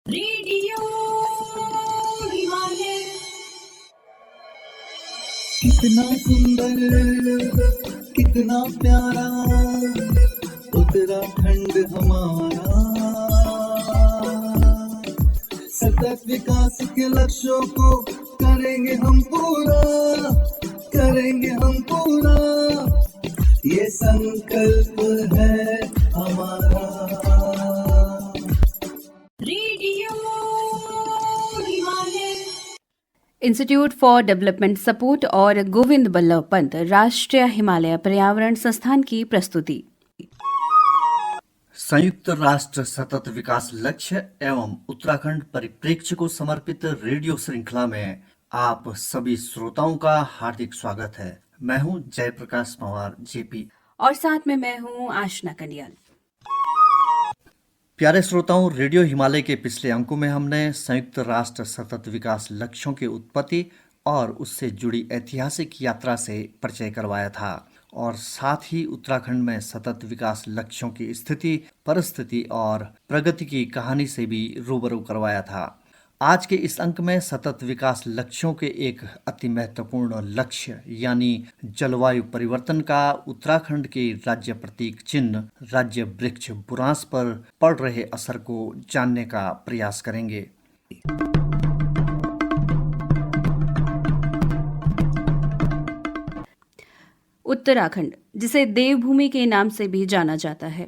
Radio Himalaya. कितना सुंदर कितना प्यारा उत्तराखंड हमारा, सतत विकास के लक्ष्यों को करेंगे हम पूरा, ये संकल्प है हमारा। Radio Himalaya. Institute for development support और गोविंद बल्लभ पंत राष्ट्रीय हिमालय पर्यावरण संस्थान की प्रस्तुति। संयुक्त राष्ट्र सतत विकास लक्ष्य एवं उत्तराखंड परिप्रेक्ष्य को समर्पित रेडियो श्रृंखला में आप सभी श्रोताओं का हार्दिक स्वागत है। मैं हूं जयप्रकाश पवार जेपी और साथ में मैं हूं आशना कनियाल। प्यारे श्रोताओं, रेडियो हिमालय के पिछले अंकों में हमने संयुक्त राष्ट्र सतत विकास लक्ष्यों की उत्पत्ति और उससे जुड़ी ऐतिहासिक यात्रा से परिचय करवाया था और साथ ही उत्तराखंड में सतत विकास लक्ष्यों की स्थिति, परिस्थिति और प्रगति की कहानी से भी रूबरू करवाया था। आज के इस अंक में सतत विकास लक्ष्यों के एक अति महत्वपूर्ण लक्ष्य यानी जलवायु परिवर्तन का उत्तराखंड के राज्य प्रतीक चिन्ह राज्य वृक्ष बुरांस पर पड़ रहे असर को जानने का प्रयास करेंगे। उत्तराखंड, जिसे देवभूमि के नाम से भी जाना जाता है,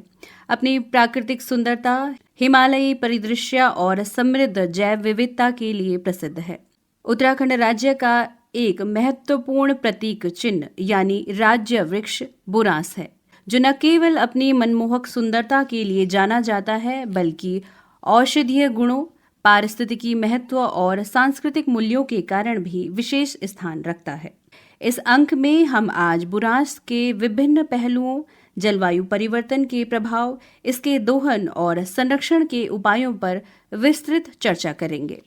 अपनी प्राकृतिक सुंदरता, हिमालयी परिदृश्य और समृद्ध जैव विविधता के लिए प्रसिद्ध है। उत्तराखंड राज्य का एक महत्वपूर्ण प्रतीक चिन्ह यानी राज्य वृक्ष बुरांस है, जो न केवल अपनी मनमोहक सुंदरता के लिए जाना जाता है बल्कि औषधीय गुणों, पारिस्थितिकी महत्व और सांस्कृतिक मूल्यों के कारण भी विशेष स्थान रखता है। इस अंक में हम आज बुरांस के विभिन्न पहलुओं, जलवायु परिवर्तन के प्रभाव, इसके दोहन और संरक्षण के उपायों पर विस्तृत चर्चा करेंगे।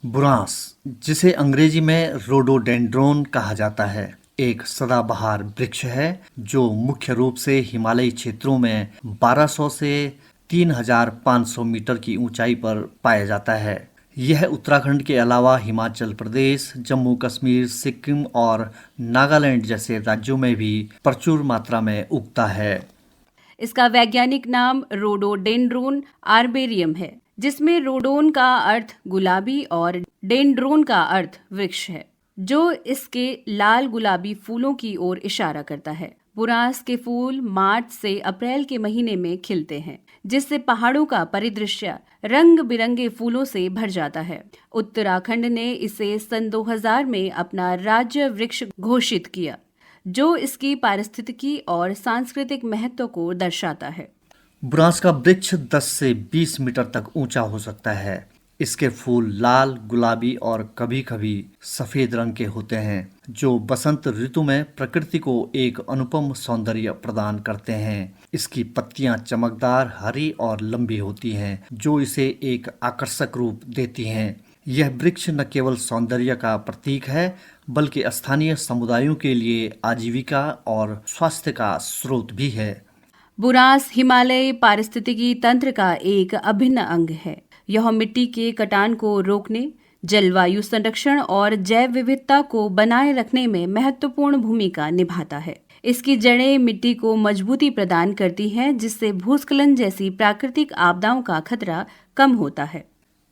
बुरांस, जिसे अंग्रेजी में रोडोडेंड्रोन कहा जाता है, एक सदाबहार वृक्ष है जो मुख्य रूप से हिमालयी क्षेत्रों में 1200 से 3500 मीटर की ऊंचाई पर पाया जाता है। यह उत्तराखंड के अलावा हिमाचल प्रदेश, जम्मू कश्मीर, सिक्किम और नागालैंड जैसे राज्यों में भी प्रचुर मात्रा में उगता है। इसका वैज्ञानिक नाम रोडोडेंड्रोन आर्बोरियम है, जिसमें रोडोन का अर्थ गुलाबी और डेंड्रोन का अर्थ वृक्ष है, जो इसके लाल गुलाबी फूलों की ओर इशारा करता है। बुरांस के फूल मार्च से अप्रैल के महीने में खिलते हैं, जिससे पहाड़ों का परिदृश्य रंग बिरंगे फूलों से भर जाता है। उत्तराखंड ने इसे सन 2000 में अपना राज्य वृक्ष घोषित किया, जो इसकी पारिस्थितिकी और सांस्कृतिक महत्व को दर्शाता है। बुरांस का वृक्ष 10 से 20 मीटर तक ऊंचा हो सकता है। इसके फूल लाल, गुलाबी और कभी कभी सफेद रंग के होते हैं, जो बसंत ऋतु में प्रकृति को एक अनुपम सौंदर्य प्रदान करते हैं। इसकी पत्तियां चमकदार, हरी और लंबी होती हैं, जो इसे एक आकर्षक रूप देती हैं। यह वृक्ष न केवल सौंदर्य का प्रतीक है, बल्कि स्थानीय समुदायों के लिए आजीविका और स्वास्थ्य का स्रोत भी है। बुरांस हिमालय पारिस्थितिकी तंत्र का एक अभिन्न अंग है। यह मिट्टी के कटान को रोकने, जलवायु संरक्षण और जैव विविधता को बनाए रखने में महत्वपूर्ण भूमिका निभाता है। इसकी जड़ें मिट्टी को मजबूती प्रदान करती हैं, जिससे भूस्खलन जैसी प्राकृतिक आपदाओं का खतरा कम होता है।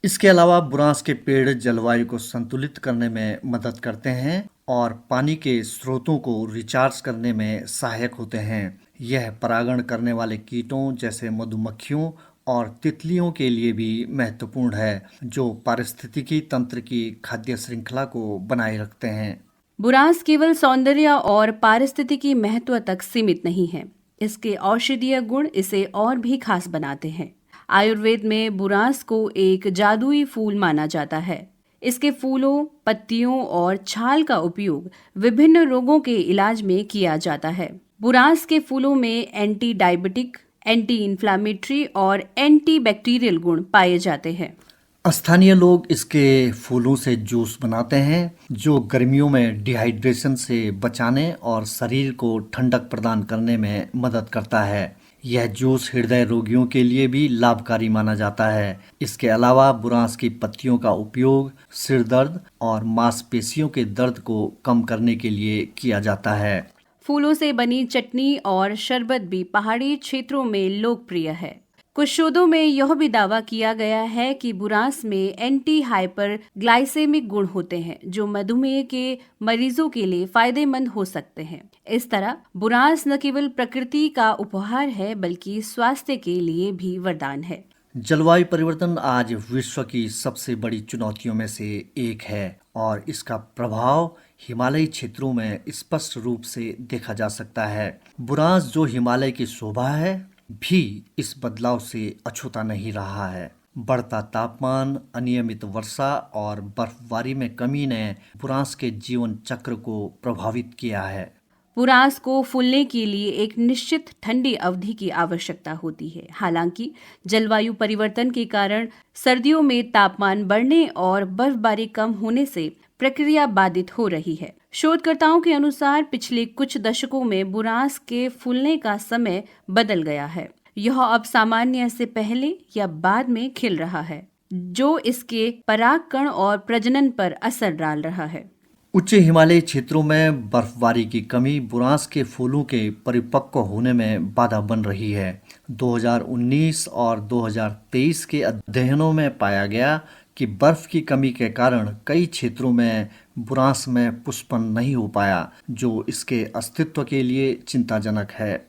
इसके अलावा बुरांस के पेड़ जलवायु को संतुलित करने में मदद करते हैं और पानी के स्रोतों को रिचार्ज करने में सहायक होते हैं। यह परागण करने वाले कीटों जैसे मधुमक्खियों और तितलियों के लिए भी महत्वपूर्ण है, जो पारिस्थितिकी तंत्र की खाद्य श्रृंखला को बनाए रखते हैं। बुरांस केवल सौंदर्य और पारिस्थितिकी महत्व तक सीमित नहीं है। इसके औषधीय गुण इसे और भी खास बनाते हैं। आयुर्वेद में बुरांस को एक जादुई फूल माना जाता है। इसके फूलों, पत्तियों और छाल का उपयोग विभिन्न रोगों के इलाज में किया जाता है। बुरांस के फूलों में एंटी डायबिटिक, एंटी इन्फ्लामेटरी और एंटी बैक्टीरियल गुण पाए जाते हैं। स्थानीय लोग इसके फूलों से जूस बनाते हैं, जो गर्मियों में डिहाइड्रेशन से बचाने और शरीर को ठंडक प्रदान करने में मदद करता है। यह जूस हृदय रोगियों के लिए भी लाभकारी माना जाता है। इसके अलावा बुरांस की पत्तियों का उपयोग सिर दर्द और मांसपेशियों के दर्द को कम करने के लिए किया जाता है। फूलों से बनी चटनी और शरबत भी पहाड़ी क्षेत्रों में लोकप्रिय है। कुछ शोधों में यह भी दावा किया गया है कि बुरांस में एंटी हाइपर ग्लाइसेमिक गुण होते हैं जो मधुमेह के मरीजों के लिए फायदेमंद हो सकते हैं। इस तरह बुरांस न केवल प्रकृति का उपहार है बल्कि स्वास्थ्य के लिए भी वरदान है। जलवायु परिवर्तन आज विश्व की सबसे बड़ी चुनौतियों में से एक है और इसका प्रभाव हिमालयी क्षेत्रों में स्पष्ट रूप से देखा जा सकता है। बुरांस जो हिमालय की शोभा है भी इस बदलाव से अछूता नहीं रहा है। बढ़ता तापमान, अनियमित वर्षा और बर्फबारी में कमी ने बुरांस के जीवन चक्र को प्रभावित किया है। बुरांस को फूलने के लिए एक निश्चित ठंडी अवधि की आवश्यकता होती है। हालांकि जलवायु परिवर्तन के कारण सर्दियों में तापमान बढ़ने और बर्फबारी कम होने से प्रक्रिया बाधित हो रही है। शोधकर्ताओं के अनुसार पिछले कुछ दशकों में बुरांस के फूलने का समय बदल गया है। यह अब सामान्य से पहले या बाद में खिल रहा है, जो इसके परागकण और प्रजनन पर असर डाल रहा है। उच्च हिमालयी क्षेत्रों में बर्फबारी की कमी बुरांस के फूलों के परिपक्व होने में बाधा बन रही है। 2019 और 2023 के अध्ययनों में पाया गया कि बर्फ की कमी के कारण कई क्षेत्रों में बुरांस में पुष्पन नहीं हो पाया, जो इसके अस्तित्व के लिए चिंताजनक है।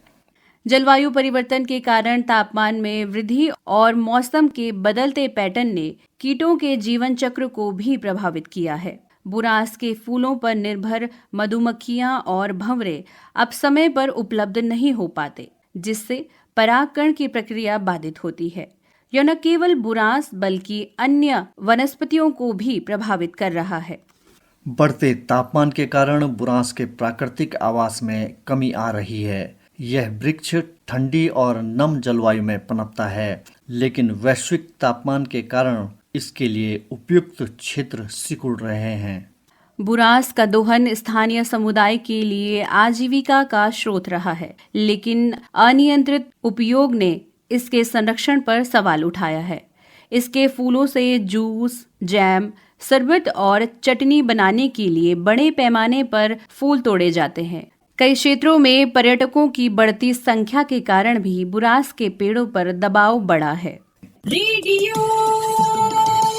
जलवायु परिवर्तन के कारण तापमान में वृद्धि और मौसम के बदलते पैटर्न ने कीटों के जीवन चक्र को भी प्रभावित किया है। बुरांस के फूलों पर निर्भर मधुमक्खियां और भंवरे अब समय पर उपलब्ध नहीं हो पाते, जिससे परागकण की प्रक्रिया बाधित होती है। यह न केवल बुरांस बल्कि अन्य वनस्पतियों को भी प्रभावित कर रहा है। बढ़ते तापमान के कारण बुरांस के प्राकृतिक आवास में कमी आ रही है। यह वृक्ष ठंडी और नम जलवायु में पनपता है, लेकिन वैश्विक तापमान के कारण इसके लिए उपयुक्त क्षेत्र सिकुड़ रहे हैं। बुरांस का दोहन स्थानीय समुदाय के लिए आजीविका का स्रोत रहा है, लेकिन अनियंत्रित उपयोग ने इसके संरक्षण पर सवाल उठाया है। इसके फूलों से जूस, जैम, शरबत और चटनी बनाने के लिए बड़े पैमाने पर फूल तोड़े जाते हैं। कई क्षेत्रों में पर्यटकों की बढ़ती संख्या के कारण भी बुरांस के पेड़ों पर दबाव बढ़ा है। रेडियो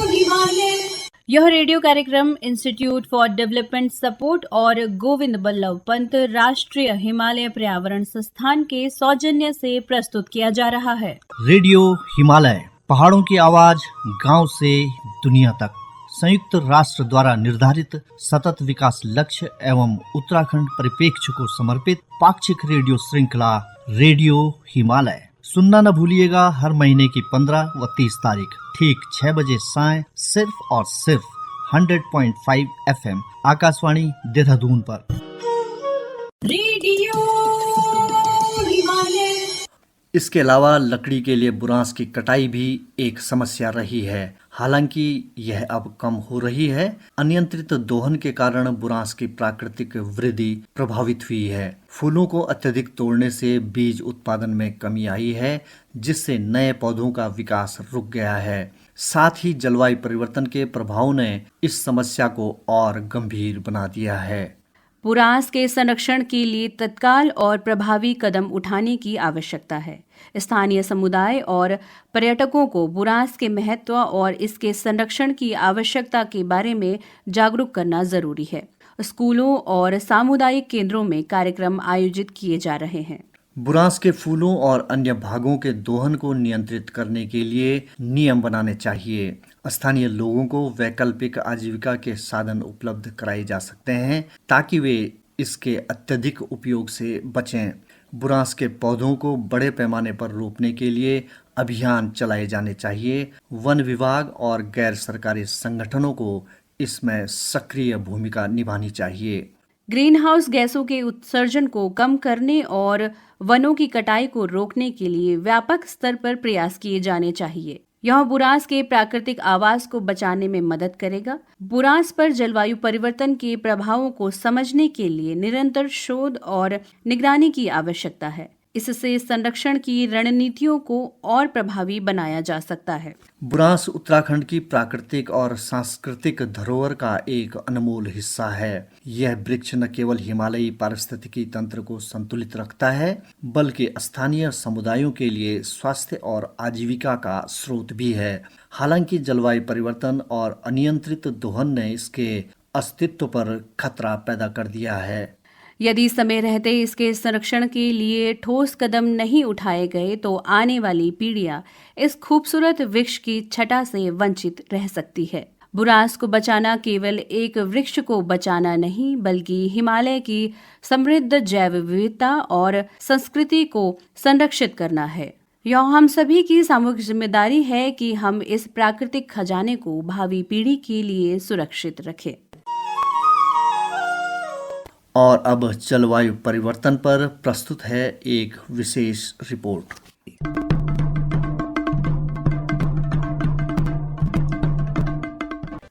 हिमालय। यह रेडियो कार्यक्रम इंस्टीट्यूट फॉर डेवलपमेंट सपोर्ट और गोविंद बल्लभ पंत राष्ट्रीय हिमालय पर्यावरण संस्थान के सौजन्य से प्रस्तुत किया जा रहा है। रेडियो हिमालय, पहाड़ों की आवाज, गांव से दुनिया तक। संयुक्त राष्ट्र द्वारा निर्धारित सतत विकास लक्ष्य एवं उत्तराखंड परिप्रेक्ष्य को समर्पित पाक्षिक रेडियो श्रृंखला रेडियो हिमालय। सुनना न भूलिएगा हर महीने की 15 व 30 तारीख ठीक 6 बजे साय सिर्फ और सिर्फ 100.5 FM आकाशवाणी देहरादून पर। रेडियो हिमालय। इसके अलावा लकड़ी के लिए बुरांस की कटाई भी एक समस्या रही है। हालांकि यह अब कम हो रही है। अनियंत्रित दोहन के कारण बुरांस की प्राकृतिक वृद्धि प्रभावित हुई है। फूलों को अत्यधिक तोड़ने से बीज उत्पादन में कमी आई है, जिससे नए पौधों का विकास रुक गया है। साथ ही जलवायु परिवर्तन के प्रभाव ने इस समस्या को और गंभीर बना दिया है। बुरांस के संरक्षण के लिए तत्काल और प्रभावी कदम उठाने की आवश्यकता है। स्थानीय समुदाय और पर्यटकों को बुरांस के महत्व और इसके संरक्षण की आवश्यकता के बारे में जागरूक करना जरूरी है। स्कूलों और सामुदायिक केंद्रों में कार्यक्रम आयोजित किए जा रहे हैं। बुरांस के फूलों और अन्य भागों के दोहन को नियंत्रित करने के लिए नियम बनाने चाहिए। स्थानीय लोगों को वैकल्पिक आजीविका के साधन उपलब्ध कराए जा सकते हैं ताकि वे इसके अत्यधिक उपयोग से बचें। बुरांस के पौधों को बड़े पैमाने पर रोपने के लिए अभियान चलाए जाने चाहिए। वन विभाग और गैर सरकारी संगठनों को इसमें सक्रिय भूमिका निभानी चाहिए। ग्रीन हाउस गैसों के उत्सर्जन को कम करने और वनों की कटाई को रोकने के लिए व्यापक स्तर पर प्रयास किए जाने चाहिए। यह बुरांस के प्राकृतिक आवास को बचाने में मदद करेगा। बुरांस पर जलवायु परिवर्तन के प्रभावों को समझने के लिए निरंतर शोध और निगरानी की आवश्यकता है। इससे संरक्षण की रणनीतियों को और प्रभावी बनाया जा सकता है। बुरांस उत्तराखंड की प्राकृतिक और सांस्कृतिक धरोहर का एक अनमोल हिस्सा है। यह वृक्ष न केवल हिमालयी पारिस्थितिकी तंत्र को संतुलित रखता है, बल्कि स्थानीय समुदायों के लिए स्वास्थ्य और आजीविका का स्रोत भी है। हालांकि जलवायु परिवर्तन और अनियंत्रित दोहन ने इसके अस्तित्व पर खतरा पैदा कर दिया है। यदि समय रहते इसके संरक्षण के लिए ठोस कदम नहीं उठाए गए तो आने वाली पीढ़ियां इस खूबसूरत वृक्ष की छटा से वंचित रह सकती है। बुरांस को बचाना केवल एक वृक्ष को बचाना नहीं, बल्कि हिमालय की समृद्ध जैव विविधता और संस्कृति को संरक्षित करना है। यह हम सभी की सामूहिक जिम्मेदारी है कि हम इस प्राकृतिक खजाने को भावी पीढ़ी के लिए सुरक्षित रखें। और अब जलवायु परिवर्तन पर प्रस्तुत है एक विशेष रिपोर्ट।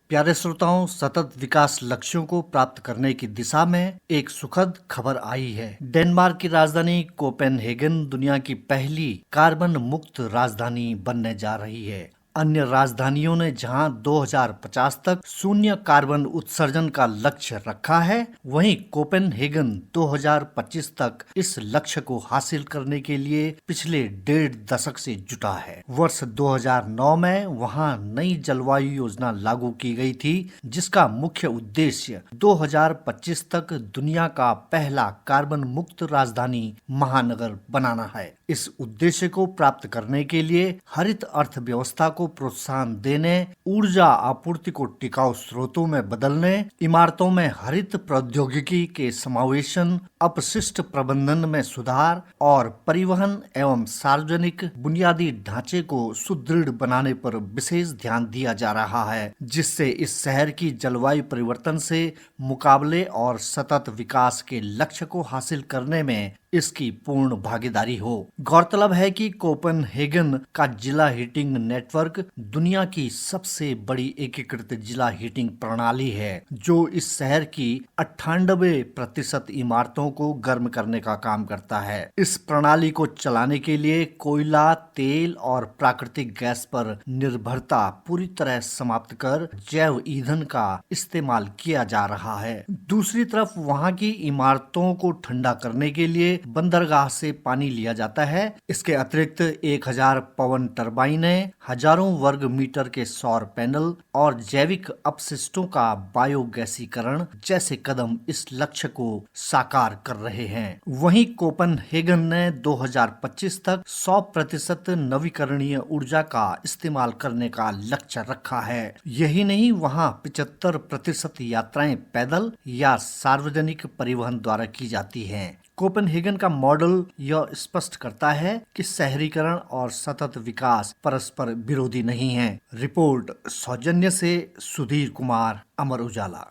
प्यारे श्रोताओं, सतत विकास लक्ष्यों को प्राप्त करने की दिशा में एक सुखद खबर आई है। डेनमार्क की राजधानी कोपेनहेगन दुनिया की पहली कार्बन मुक्त राजधानी बनने जा रही है। अन्य राजधानियों ने जहां 2050 तक शून्य कार्बन उत्सर्जन का लक्ष्य रखा है, वहीं कोपेनहेगन 2025 तक इस लक्ष्य को हासिल करने के लिए पिछले 1.5 दशक से जुटा है। वर्ष 2009 में वहां नई जलवायु योजना लागू की गई थी, जिसका मुख्य उद्देश्य 2025 तक दुनिया का पहला कार्बन मुक्त राजधानी महानगर बनाना है। इस उद्देश्य को प्राप्त करने के लिए हरित अर्थव्यवस्था को प्रोत्साहन देने, ऊर्जा आपूर्ति को टिकाऊ स्रोतों में बदलने, इमारतों में हरित प्रौद्योगिकी के समावेशन, अपशिष्ट प्रबंधन में सुधार और परिवहन एवं सार्वजनिक बुनियादी ढांचे को सुदृढ़ बनाने पर विशेष ध्यान दिया जा रहा है, जिससे इस शहर की जलवायु परिवर्तन से मुकाबले और सतत विकास के लक्ष्य को हासिल करने में इसकी पूर्ण भागीदारी हो। गौरतलब है कि कोपेनहेगन का जिला हीटिंग नेटवर्क दुनिया की सबसे बड़ी एकीकृत जिला हीटिंग प्रणाली है, जो इस शहर की 98% इमारतों को गर्म करने का काम करता है। इस प्रणाली को चलाने के लिए कोयला, तेल और प्राकृतिक गैस पर निर्भरता पूरी तरह समाप्त कर जैव ईंधन का इस्तेमाल किया जा रहा है। दूसरी तरफ वहां की इमारतों को ठंडा करने के लिए बंदरगाह से पानी लिया जाता है। इसके अतिरिक्त 1000 पवन टरबाइनें, हजारों वर्ग मीटर के सौर पैनल और जैविक अपशिष्टों का बायोगैसीकरण जैसे कदम इस लक्ष्य को साकार कर रहे हैं। वहीं कोपेनहेगन ने 2025 तक 100% नवीकरणीय ऊर्जा का इस्तेमाल करने का लक्ष्य रखा है। यही नहीं, वहां 75% यात्राएं पैदल या सार्वजनिक परिवहन द्वारा की जाती हैं। कोपेनहेगन का मॉडल यह स्पष्ट करता है कि शहरीकरण और सतत विकास परस्पर विरोधी नहीं है। रिपोर्ट सौजन्य से सुधीर कुमार, अमर उजाला।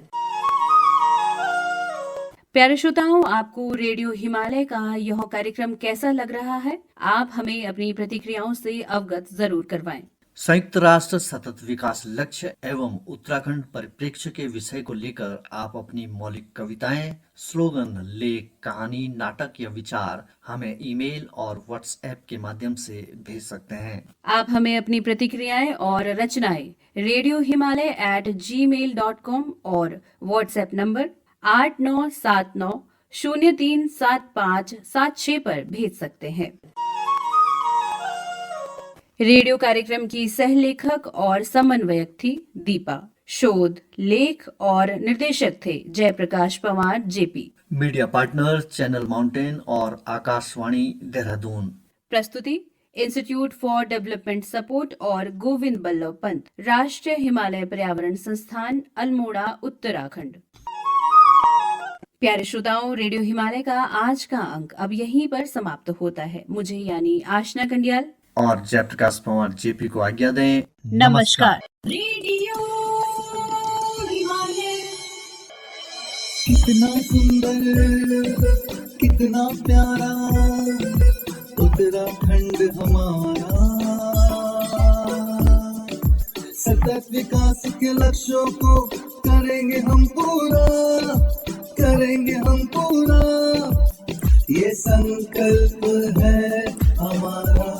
प्यारे श्रोताओं, आपको रेडियो हिमालय का यह कार्यक्रम कैसा लग रहा है? आप हमें अपनी प्रतिक्रियाओं से अवगत जरूर करवाएं। संयुक्त राष्ट्र सतत विकास लक्ष्य एवं उत्तराखंड परिप्रेक्ष्य के विषय को लेकर आप अपनी मौलिक कविताएं, स्लोगन, लेख, कहानी, नाटक या विचार हमें ईमेल और व्हाट्सएप के माध्यम से भेज सकते हैं। आप हमें अपनी प्रतिक्रियाएं और रचनाएं radiohimalay@gmail.com और व्हाट्सएप नंबर 8979037576 पर भेज सकते हैं। रेडियो कार्यक्रम की सह लेखक और समन्वयक थी दीपा। शोध, लेख और निर्देशक थे Jayaprakash Pawar JP. Media partner channel mountain और आकाशवाणी देहरादून। प्रस्तुति इंस्टीट्यूट फॉर डेवलपमेंट सपोर्ट और गोविंद बल्लभ पंत, राष्ट्रीय हिमालय पर्यावरण संस्थान, अल्मोड़ा, उत्तराखंड। प्यारे श्रोताओं, रेडियो हिमालय का आज का अंक अब यहीं पर समाप्त होता है। मुझे यानी आशना कंडियाल और जयप्रकाश पवार जेपी को आज्ञा दें। नमस्कार। रेडियो हिमालय। कितना सुंदर, कितना प्यारा उत्तराखंड हमारा। सतत विकास के लक्ष्यों को करेंगे हम पूरा, करेंगे हम पूरा। ये संकल्प है हमारा।